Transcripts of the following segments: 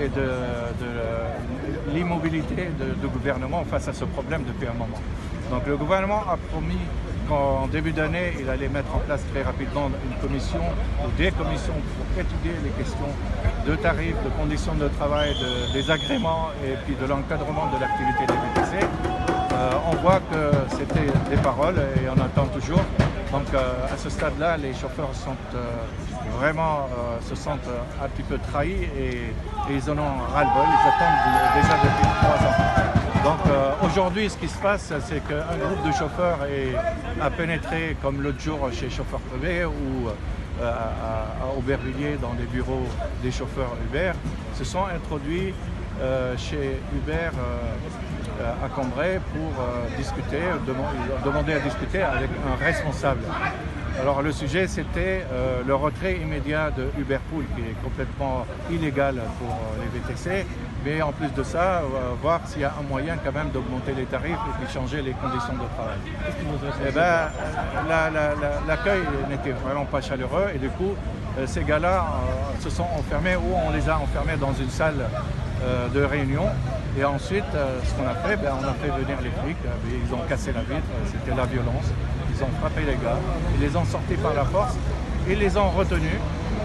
et de l'immobilité du gouvernement face à ce problème depuis un moment. Donc le gouvernement a promis qu'en début d'année, il allait mettre en place très rapidement une commission ou des commissions pour étudier les questions de tarifs, de conditions de travail, des agréments et puis de l'encadrement de l'activité des VTC. On voit que c'était des paroles et on attend toujours. Donc à ce stade-là, les chauffeurs sont vraiment se sentent un petit peu trahis et ils en ont ras-le-bol. Ils attendent déjà depuis 3 ans. Donc aujourd'hui, ce qui se passe, c'est qu'un groupe de chauffeurs a pénétré, comme l'autre jour chez Chauffeur Privé ou à Aubervilliers, dans les bureaux des chauffeurs Uber, se sont introduits chez Uber à Cambrai pour discuter, demander à discuter avec un responsable. Alors le sujet, c'était le retrait immédiat de Uberpool, qui est complètement illégal pour les VTC, mais en plus de ça, voir s'il y a un moyen quand même d'augmenter les tarifs et puis changer les conditions de travail. Eh ben, l'accueil n'était vraiment pas chaleureux et du coup, ces gars-là se sont enfermés ou on les a enfermés dans une salle de réunion. Et ensuite, ce qu'on a fait, on a fait venir les flics, ils ont cassé la vitre, c'était la violence. Ils ont frappé les gars, ils les ont sortis par la force, ils les ont retenus,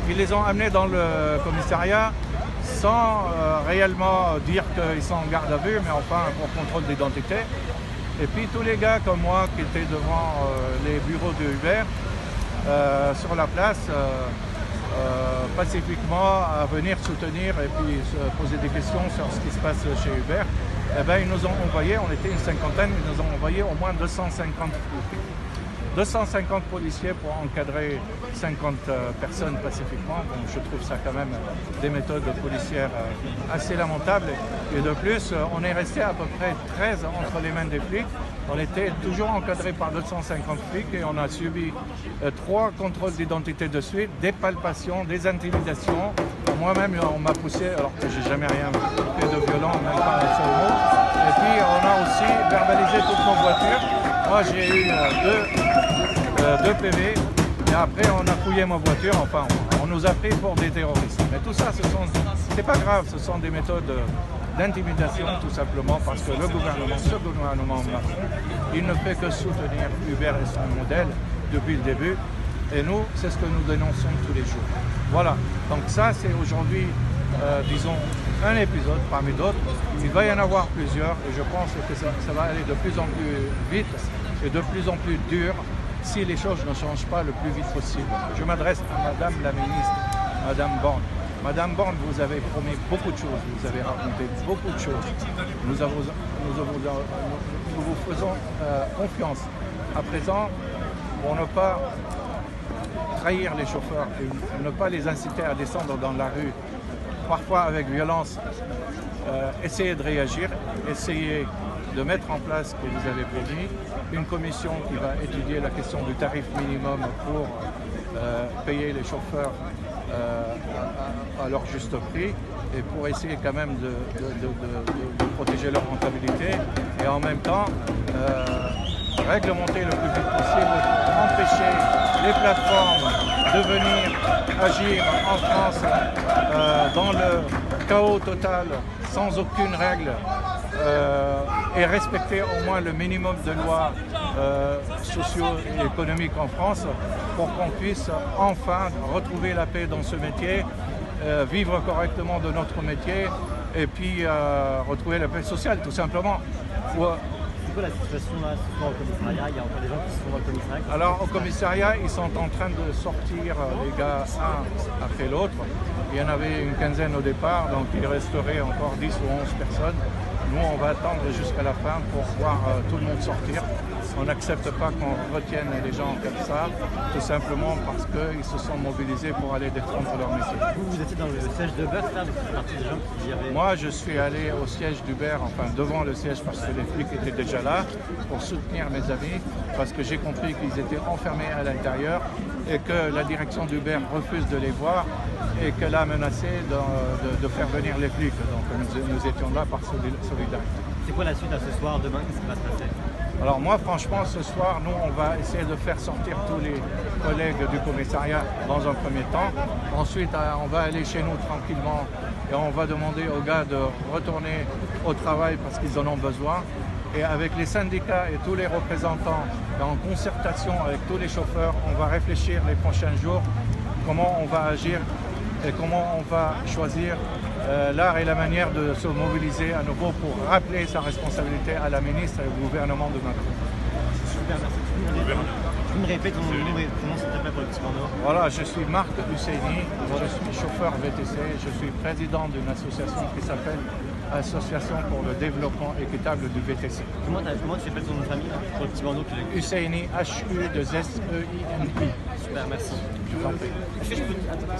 ils les ont amenés dans le commissariat sans réellement dire qu'ils sont en garde à vue, mais enfin pour contrôle d'identité. Et puis tous les gars comme moi qui étaient devant les bureaux de Uber, sur la place, pacifiquement à venir soutenir et puis se poser des questions sur ce qui se passe chez Uber, eh ben, ils nous ont envoyé, on était une cinquantaine, ils nous ont envoyé au moins 250 policiers pour encadrer 50 personnes pacifiquement. Donc, je trouve ça quand même des méthodes policières assez lamentables. Et de plus, on est resté à peu près 13 entre les mains des flics. On était toujours encadré par 250 flics et on a subi 3 contrôles d'identité de suite, des palpations, des intimidations. Moi-même, on m'a poussé, alors que j'ai jamais rien fait de violent, même pas un seul mot. Et puis, on a aussi verbalisé toutes nos voitures. Moi, j'ai eu 2 PV et après, on a fouillé ma voiture. Enfin, on nous a pris pour des terroristes. Mais tout ça, c'est pas grave, ce sont des méthodes d'intimidation, tout simplement parce que ce gouvernement Macron, il ne fait que soutenir Uber et son modèle depuis le début. Et nous, c'est ce que nous dénonçons tous les jours. Voilà, donc ça, c'est aujourd'hui, disons, un épisode parmi d'autres. Il va y en avoir plusieurs et je pense que ça va aller de plus en plus vite et de plus en plus dur si les choses ne changent pas le plus vite possible. Je m'adresse à Madame la ministre, Madame Borne. Madame Borne, vous avez promis beaucoup de choses, vous avez raconté beaucoup de choses. Nous vous faisons confiance. À présent, pour ne pas trahir les chauffeurs et ne pas les inciter à descendre dans la rue, parfois avec violence, essayez de réagir, essayez de mettre en place, que vous avez promis, une commission qui va étudier la question du tarif minimum pour payer les chauffeurs à leur juste prix et pour essayer quand même de protéger leur rentabilité et en même temps réglementer le plus vite possible, empêcher les plateformes de venir agir en France dans le chaos total, sans aucune règle, et respecter au moins le minimum de lois socio et économiques en France pour qu'on puisse enfin retrouver la paix dans ce métier, vivre correctement de notre métier et puis retrouver la paix sociale tout simplement. C'est quoi la situation là ce soir au commissariat? Il y a encore des gens qui sont dans le commissariat? Alors au commissariat, ils sont en train de sortir les gars un après l'autre. Il y en avait une quinzaine au départ, donc il resterait encore 10 ou 11 personnes. Nous, on va attendre jusqu'à la fin pour voir tout le monde sortir. On n'accepte pas qu'on retienne les gens comme ça, tout simplement parce qu'ils se sont mobilisés pour aller défendre leur métier. Vous étiez dans le siège d'Uber, là, vous faites partie des gens qui y avaient... Moi, je suis allé au siège d'Uber, enfin devant le siège parce que les flics étaient déjà là, pour soutenir mes amis, parce que j'ai compris qu'ils étaient enfermés à l'intérieur et que la direction d'Uber refuse de les voir et qu'elle a menacé de faire venir les flics. Donc nous étions là par solidarité. C'est quoi la suite à ce soir, demain, qu'est-ce qui va se passer? Alors moi, franchement, ce soir, nous, on va essayer de faire sortir tous les collègues du commissariat dans un premier temps. Ensuite, on va aller chez nous tranquillement et on va demander aux gars de retourner au travail parce qu'ils en ont besoin. Et avec les syndicats et tous les représentants, et en concertation avec tous les chauffeurs, on va réfléchir les prochains jours comment on va agir et comment on va choisir l'art et la manière de se mobiliser à nouveau pour rappeler sa responsabilité à la ministre et au gouvernement de Macron. Super, merci. Tu me répètes ton nom s'il te plaît pour le petit bandeau. Voilà, je suis Marc Husseini, je suis chauffeur VTC, je suis président d'une association qui s'appelle Association pour le développement équitable du VTC. Comment tu appelles ton nom de famille là, pour le petit bandeau que j'ai... Husseini, H-U-2-S-E-I-N-I. Super, merci. Je vous en prie. Est-ce que je peux... Attends,